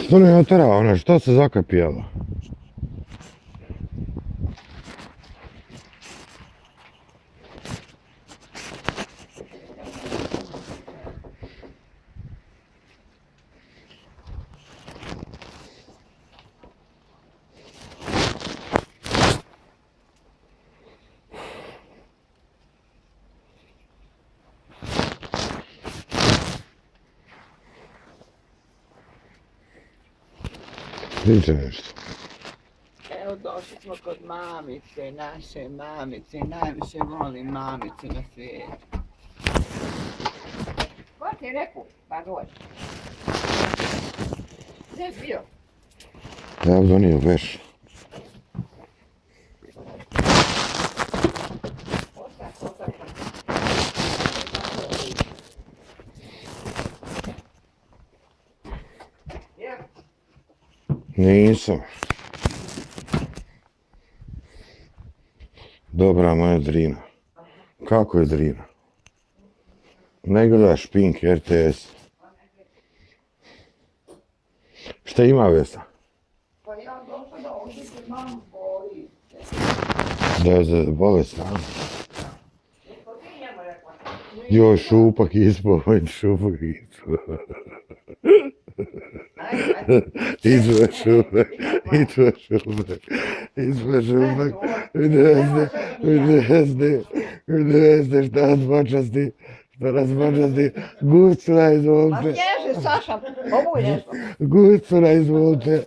Što ne otara ona, što se zakapijala? Priča nešto. Evo došli smo kod mamice, naše mamice, najviše volim mamice na svijetu. Ko ti je rekao? Pa dođi. Gdje je bio? Ja bi donio veš. Nisam. Dobra moja Drina. Kako je Drina? Ne gledaš Pink, RTS. Šta ima Vesa? Pa ja došla da ovdje se mam boji. Da je za bolest, a? Joj, šupak ispod, šupak ispod. Izve šupak, vidjeste šta nas počasti, Gucura izvolite. Ma sježi, Saša, ovo je nešto. Gucura izvolite,